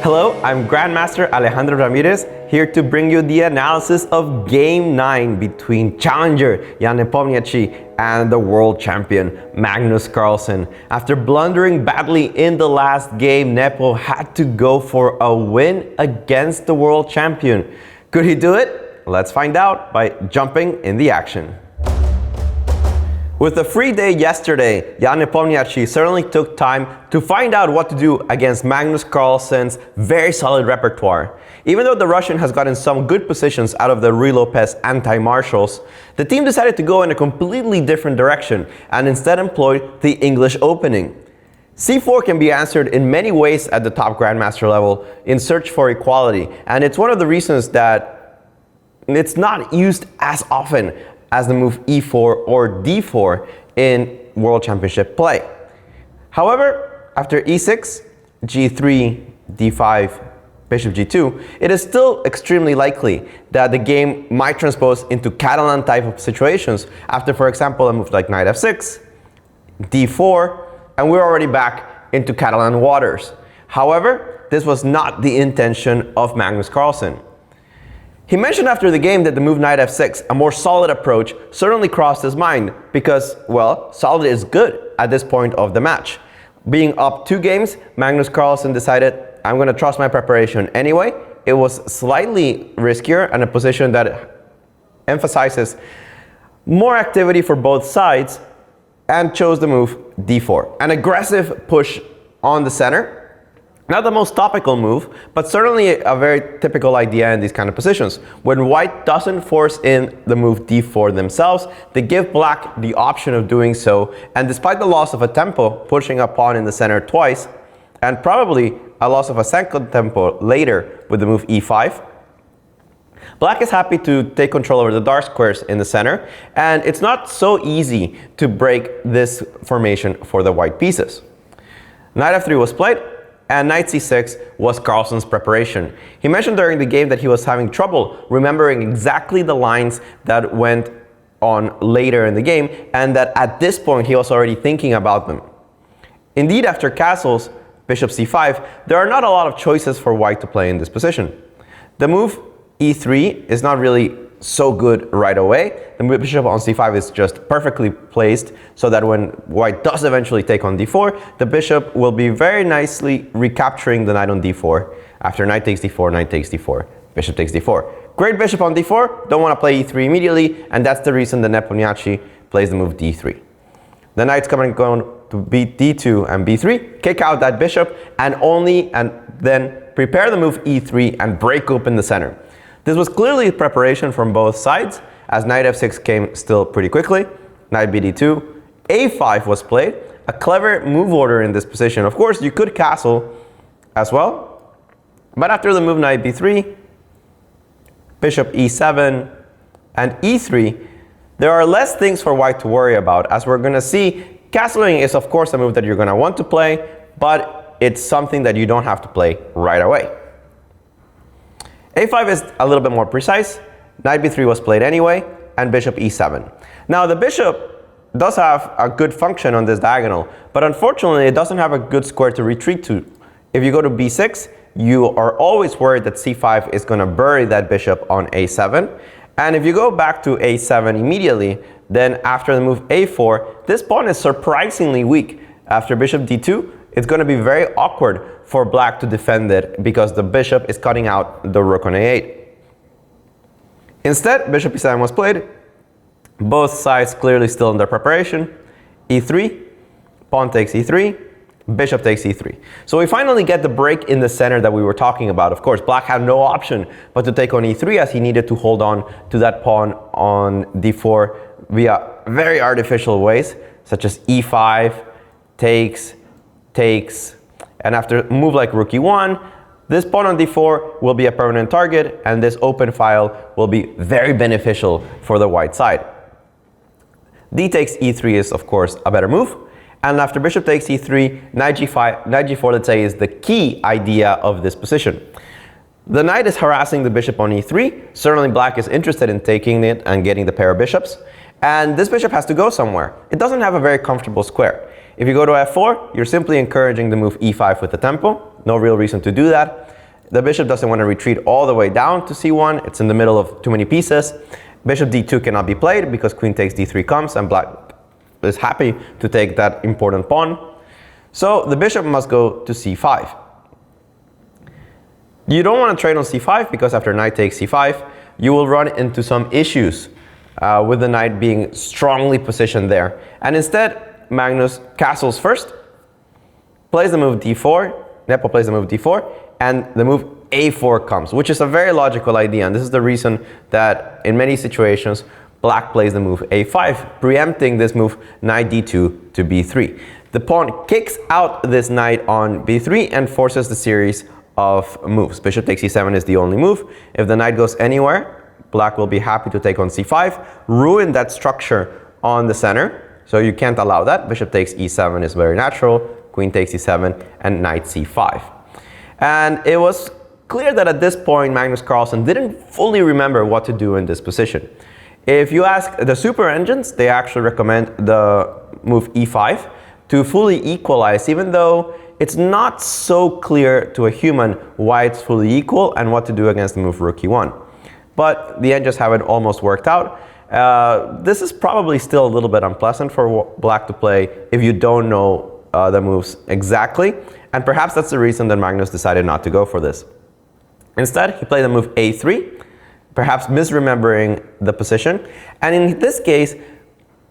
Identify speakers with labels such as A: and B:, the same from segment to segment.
A: Hello, I'm Grandmaster Alejandro Ramirez, here to bring you the analysis of Game 9 between challenger Jan Nepomniachtchi and the world champion Magnus Carlsen. After blundering badly in the last game, Nepo had to go for a win against the world champion. Could he do it? Let's find out by jumping in the action. With the free day yesterday, Jan Nepomniachtchi certainly took time to find out what to do against Magnus Carlsen's very solid repertoire. Even though the Russian has gotten some good positions out of the Ruy Lopez anti-marshals, the team decided to go in a completely different direction and instead employed the English opening. C4 can be answered in many ways at the top grandmaster level in search for equality, and it's one of the reasons that it's not used as often as the move E4 or D4 in World Championship play. However, after E6, G3, D5, Bishop G2, it is still extremely likely that the game might transpose into Catalan type of situations after, for example, a move like Knight F6, D4, and we're already back into Catalan waters. However, this was not the intention of Magnus Carlsen. He mentioned after the game that the move Knight F6, a more solid approach, certainly crossed his mind because, well, solid is good at this point of the match. Being up 2 games, Magnus Carlsen decided, I'm going to trust my preparation anyway. It was slightly riskier and a position that emphasizes more activity for both sides, and chose the move D4. An aggressive push on the center. Not the most topical move, but certainly a very typical idea in these kind of positions. When white doesn't force in the move D4 themselves, they give black the option of doing so, and despite the loss of a tempo, pushing a pawn in the center twice, and probably a loss of a second tempo later with the move E5, black is happy to take control over the dark squares in the center, and it's not so easy to break this formation for the white pieces. Knight F3 was played, and Knight C6 was Carlsen's preparation. He mentioned during the game that he was having trouble remembering exactly the lines that went on later in the game, and that at this point he was already thinking about them. Indeed, after castles, Bishop C5, there are not a lot of choices for white to play in this position. The move E3 is not really so good right away. The bishop on C5 is just perfectly placed so that when white does eventually take on D4, the bishop will be very nicely recapturing the knight on D4. After knight takes D4, knight takes D4, bishop takes D4. Great bishop on D4, don't want to play E3 immediately, and that's the reason that Nepomniachtchi plays the move D3. The knight's going to beat D2 and B3, kick out that bishop, and then prepare the move E3 and break open the center. This was clearly preparation from both sides, as Knight F6 came still pretty quickly. Knight BD2, A5 was played. A clever move order in this position. Of course, you could castle as well, but after the move Knight B3, Bishop E7, and E3, there are less things for white to worry about. As we're going to see, castling is of course a move that you're going to want to play, but it's something that you don't have to play right away. A5 is a little bit more precise. Knight B3 was played anyway, and Bishop E7. Now the bishop does have a good function on this diagonal, but unfortunately it doesn't have a good square to retreat to. If you go to B6, you are always worried that C5 is going to bury that bishop on A7. And if you go back to A7 immediately, then after the move A4, this pawn is surprisingly weak. After Bishop D2, it's going to be very awkward for black to defend it because the bishop is cutting out the rook on A8. Instead, Bishop E7 was played. Both sides clearly still in their preparation. E3, pawn takes E3, bishop takes E3. So we finally get the break in the center that we were talking about. Of course, black had no option but to take on E3 as he needed to hold on to that pawn on D4 via very artificial ways, such as E5, takes, and after a move like rook E1, this pawn on D4 will be a permanent target, and this open file will be very beneficial for the white side. D takes E3 is of course a better move, and after bishop takes E3, knight G5, knight G4, let's say, is the key idea of this position. The knight is harassing the bishop on E3. Certainly black is interested in taking it and getting the pair of bishops, and this bishop has to go somewhere. It doesn't have a very comfortable square. If you go to F4, you're simply encouraging the move E5 with the tempo. No real reason to do that. The bishop doesn't want to retreat all the way down to c1. It's in the middle of too many pieces. Bishop d2 cannot be played because queen takes d3 comes, and black is happy to take that important pawn. So the bishop must go to c5. You don't want to trade on c5 because after knight takes c5, you will run into some issues with the knight being strongly positioned there. And instead, Magnus castles first, plays the move d4, Nepo plays the move d4, and the move a4 comes, which is a very logical idea. And this is the reason that in many situations, black plays the move a5, preempting this move knight d2 to b3. The pawn kicks out this knight on b3 and forces the series of moves. Bishop takes e7 is the only move. If the knight goes anywhere, black will be happy to take on c5, ruin that structure on the center. So you can't allow that. Bishop takes e7 is very natural. Queen takes e7 and knight c5. And it was clear that at this point, Magnus Carlsen didn't fully remember what to do in this position. If you ask the super engines, they actually recommend the move e5 to fully equalize, even though it's not so clear to a human why it's fully equal and what to do against the move rook e1. But the engines have it almost worked out. This is probably still a little bit unpleasant for black to play if you don't know the moves exactly. And perhaps that's the reason that Magnus decided not to go for this. Instead, he played the move a3, perhaps misremembering the position. And in this case,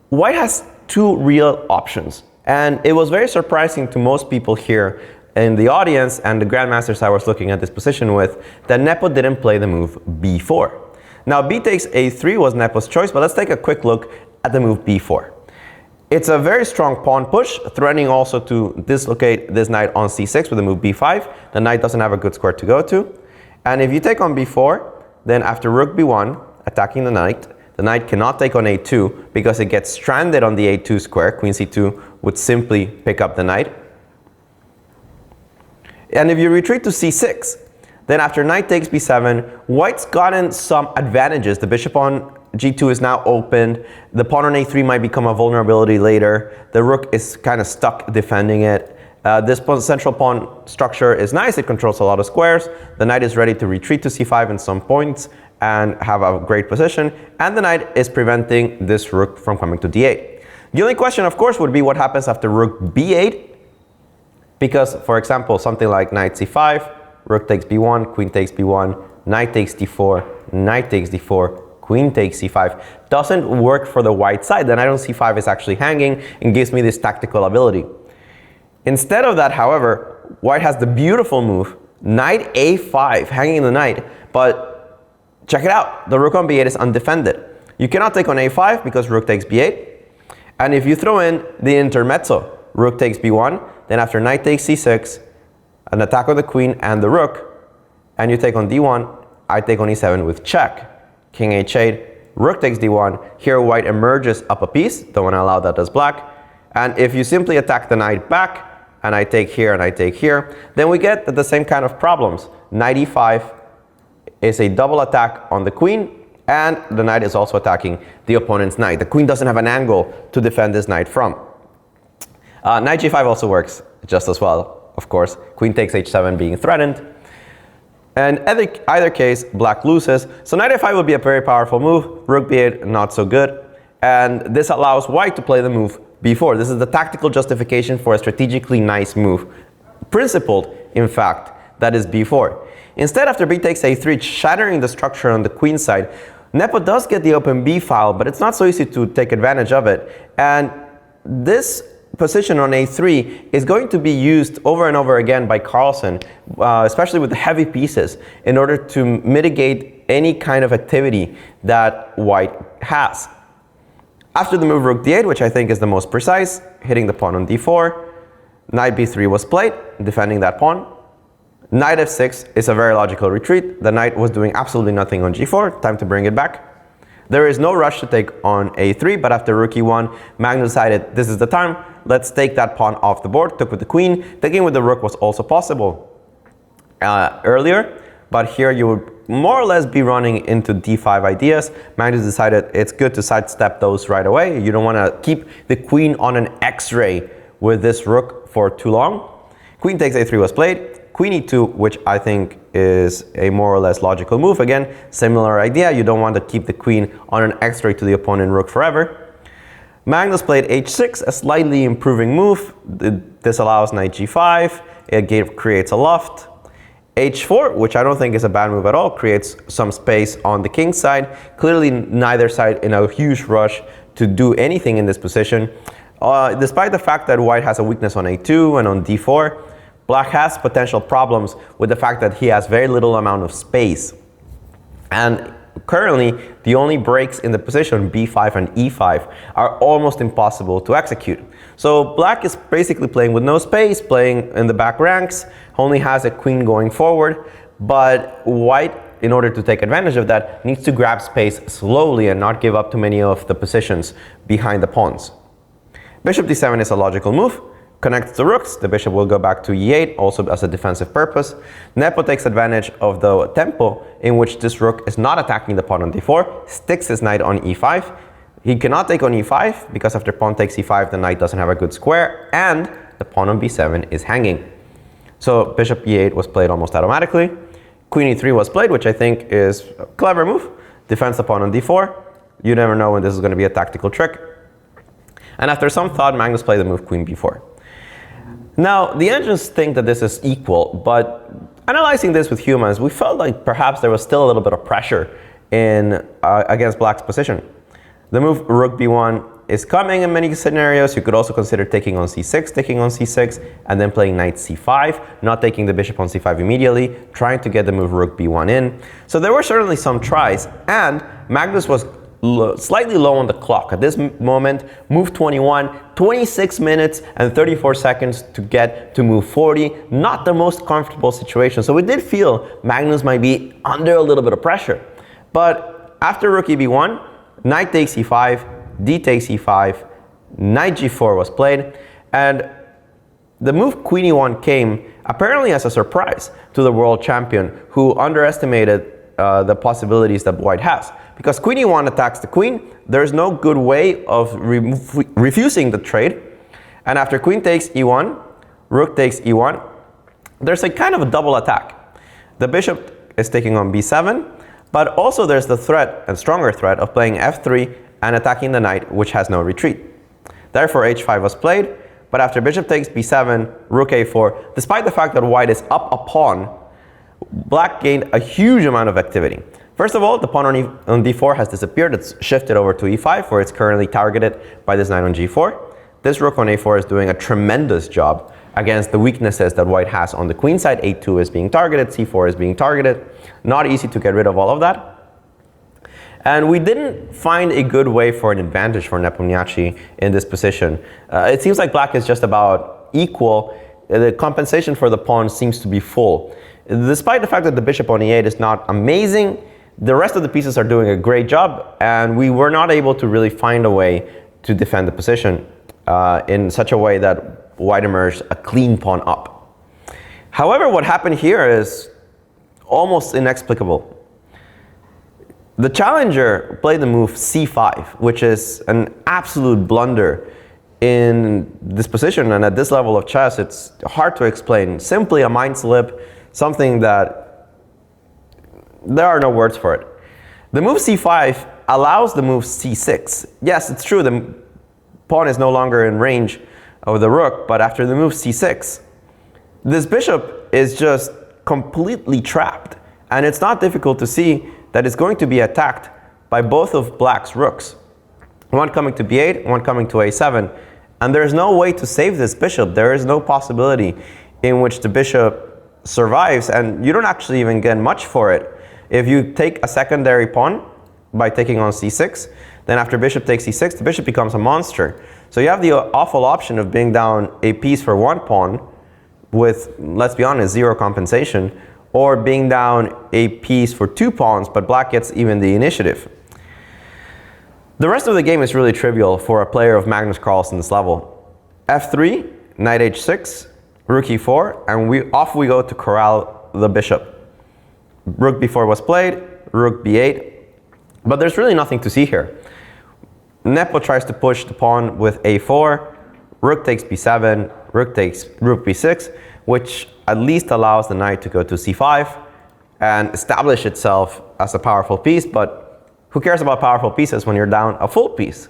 A: white has two real options. And it was very surprising to most people here in the audience and the grandmasters I was looking at this position with that Nepo didn't play the move b4. Now, b takes a3 was Nepo's choice, but let's take a quick look at the move b4. It's a very strong pawn push, threatening also to dislocate this knight on c6 with the move b5. The knight doesn't have a good square to go to. And if you take on b4, then after rook b1, attacking the knight cannot take on a2 because it gets stranded on the a2 square. Queen c2 would simply pick up the knight. And if you retreat to c6, then after knight takes b7, white's gotten some advantages. The bishop on g2 is now opened. The pawn on a3 might become a vulnerability later. The rook is kind of stuck defending it. This central pawn structure is nice. It controls a lot of squares. The knight is ready to retreat to c5 in some points and have a great position. And the knight is preventing this rook from coming to d8. The only question, of course, would be what happens after rook b8. Because, for example, something like knight c5, rook takes b1, queen takes b1, knight takes d4, knight takes d4, queen takes c5. Doesn't work for the white side. The knight on c5 is actually hanging and gives me this tactical ability. Instead of that, however, white has the beautiful move, knight a5, hanging the knight. But check it out. The rook on b8 is undefended. You cannot take on a5 because rook takes b8. And if you throw in the intermezzo, rook takes b1, then after knight takes c6, an attack on the queen and the rook, and you take on d1, I take on e7 with check. King h8, rook takes d1. Here white emerges up a piece. Don't want to allow that as black. And if you simply attack the knight back, and I take here and I take here, then we get the same kind of problems. Knight e5 is a double attack on the queen, and the knight is also attacking the opponent's knight. The queen doesn't have an angle to defend this knight from. Knight g5 also works just as well, of course. Queen takes h7 being threatened. And either case, black loses. So knight a5 would be a very powerful move. Rook b8, not so good. And this allows white to play the move b4. This is the tactical justification for a strategically nice move. Principled, in fact, that is b4. Instead, after b takes a3, shattering the structure on the queen side, Nepo does get the open b file, but it's not so easy to take advantage of it. And this position on a3 is going to be used over and over again by Carlsen, especially with the heavy pieces, in order to mitigate any kind of activity that white has. After the move rook d8, which I think is the most precise, hitting the pawn on d4, knight b3 was played, defending that pawn. Knight f6 is a very logical retreat. The knight was doing absolutely nothing on g4. Time to bring it back. There is no rush to take on a3, but after rook e1, Magnus decided this is the time. Let's take that pawn off the board. Took with the queen. Taking with the rook was also possible earlier, but here you would more or less be running into d5 ideas. Magnus decided it's good to sidestep those right away. You don't want to keep the queen on an x-ray with this rook for too long. Queen takes a3 was played. queen e2, which I think is a more or less logical move. Again, similar idea. You don't want to keep the queen on an x-ray to the opponent rook forever. Magnus played h6, a slightly improving move. This allows knight g5. It creates a loft. h4, which I don't think is a bad move at all, creates some space on the king's side. Clearly neither side in a huge rush to do anything in this position. Despite the fact that white has a weakness on a2 and on d4, black has potential problems with the fact that he has very little amount of space. And currently, the only breaks in the position, b5 and e5, are almost impossible to execute. So black is basically playing with no space, playing in the back ranks, only has a queen going forward, but white, in order to take advantage of that, needs to grab space slowly and not give up too many of the positions behind the pawns. Bishop d7 is a logical move. Connects the rooks, the bishop will go back to e8, also as a defensive purpose. Nepo takes advantage of the tempo in which this rook is not attacking the pawn on d4, sticks his knight on e5. He cannot take on e5 because after pawn takes e5, the knight doesn't have a good square, and the pawn on b7 is hanging. So bishop e8 was played almost automatically. Queen e3 was played, which I think is a clever move. Defends the pawn on d4. You never know when this is going to be a tactical trick. And after some thought, Magnus played the move queen b4. Now, the engines think that this is equal, but analyzing this with humans, we felt like perhaps there was still a little bit of pressure in against black's position. The move rook b1 is coming in many scenarios. You could also consider taking on c6, and then playing knight c5, not taking the bishop on c5 immediately, trying to get the move rook b1 in. So there were certainly some tries, and Magnus was slightly low on the clock. At this moment, move 21, 26 minutes and 34 seconds to get to move 40. Not the most comfortable situation. So we did feel Magnus might be under a little bit of pressure. But after rook eb1, knight takes e5, d takes e5, knight g4 was played, and the move queen e1 came apparently as a surprise to the world champion, who underestimated the possibilities that white has. Because queen e1 attacks the queen, there's no good way of refusing the trade. And after queen takes e1, rook takes e1, there's a kind of a double attack. The bishop is taking on b7, but also there's the threat, and stronger threat, of playing f3 and attacking the knight, which has no retreat. Therefore h5 was played, but after bishop takes b7, rook a4, despite the fact that white is up a pawn, black gained a huge amount of activity. First of all, the pawn on d4 has disappeared. It's shifted over to e5, where it's currently targeted by this knight on g4. This rook on a4 is doing a tremendous job against the weaknesses that white has on the queen side. a2 is being targeted, c4 is being targeted. Not easy to get rid of all of that. And we didn't find a good way for an advantage for Nepomniachtchi in this position. It seems like black is just about equal. The compensation for the pawn seems to be full. Despite the fact that the bishop on e8 is not amazing, the rest of the pieces are doing a great job, and we were not able to really find a way to defend the position in such a way that white emerged a clean pawn up. However, what happened here is almost inexplicable. The challenger played the move c5, which is an absolute blunder in this position, and at this level of chess, it's hard to explain. Simply a mind slip, something that there are no words for it. The move c5 allows the move c6. Yes, it's true, the pawn is no longer in range of the rook, but after the move c6, this bishop is just completely trapped. And it's not difficult to see that it's going to be attacked by both of black's rooks. One coming to b8, one coming to a7. And there's no way to save this bishop. There is no possibility in which the bishop survives, and you don't actually even get much for it. If you take a secondary pawn by taking on c6, then after bishop takes e6, the bishop becomes a monster. So you have the awful option of being down a piece for one pawn with, let's be honest, zero compensation, or being down a piece for two pawns, but black gets even the initiative. The rest of the game is really trivial for a player of Magnus Carlsen's level. f3, knight h6, rook e4, and off we go to corral the bishop. Rook b4 was played, rook b8, but there's really nothing to see here. Nepo tries to push the pawn with a4, rook takes b7, rook takes rook b6, which at least allows the knight to go to c5 and establish itself as a powerful piece, but who cares about powerful pieces when you're down a full piece?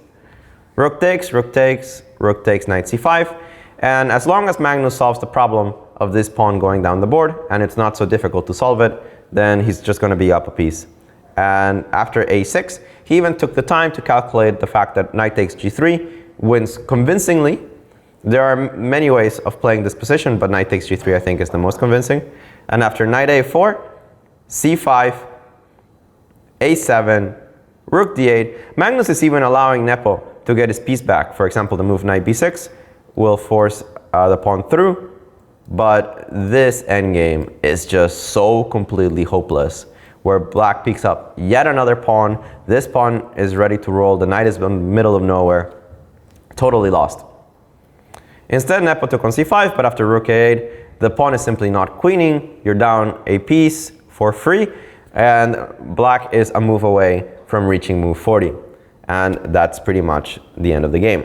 A: Rook takes, rook takes, rook takes, knight c5, and as long as Magnus solves the problem of this pawn going down the board, and it's not so difficult to solve it, then he's just going to be up a piece. And after a6, he even took the time to calculate the fact that knight takes g3 wins convincingly. There are many ways of playing this position, but knight takes g3 I think is the most convincing. And after knight a4, c5, a7, rook d8, Magnus is even allowing Nepo to get his piece back. For example, the move knight b6 will force the pawn through, but this endgame is just so completely hopeless, where black picks up yet another pawn. This pawn is ready to roll. The knight is in the middle of nowhere. Totally lost. Instead, Nepo took on c5, but after rook a8, the pawn is simply not queening. You're down a piece for free, and black is a move away from reaching move 40. And that's pretty much the end of the game.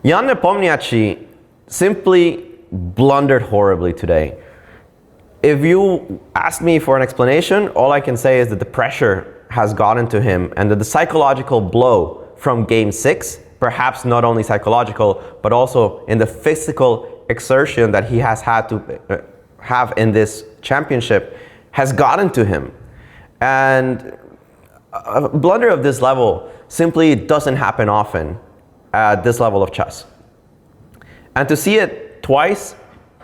A: Jan Nepomniachtchi simply blundered horribly today. If you ask me for an explanation, all I can say is that the pressure has gotten to him and that the psychological blow from game 6, perhaps not only psychological, but also in the physical exertion that he has had to have in this championship, has gotten to him. And a blunder of this level simply doesn't happen often at this level of chess. And to see it twice,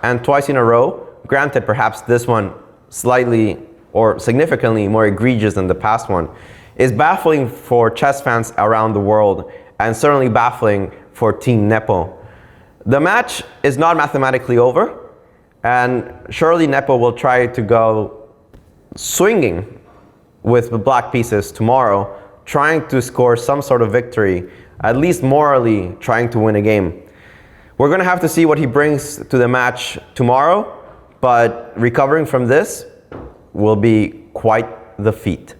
A: and twice in a row, granted perhaps this one slightly or significantly more egregious than the past one, is baffling for chess fans around the world, and certainly baffling for Team Nepo. The match is not mathematically over, and surely Nepo will try to go swinging with the black pieces tomorrow, trying to score some sort of victory, at least morally trying to win a game. We're going to have to see what he brings to the match tomorrow, but recovering from this will be quite the feat.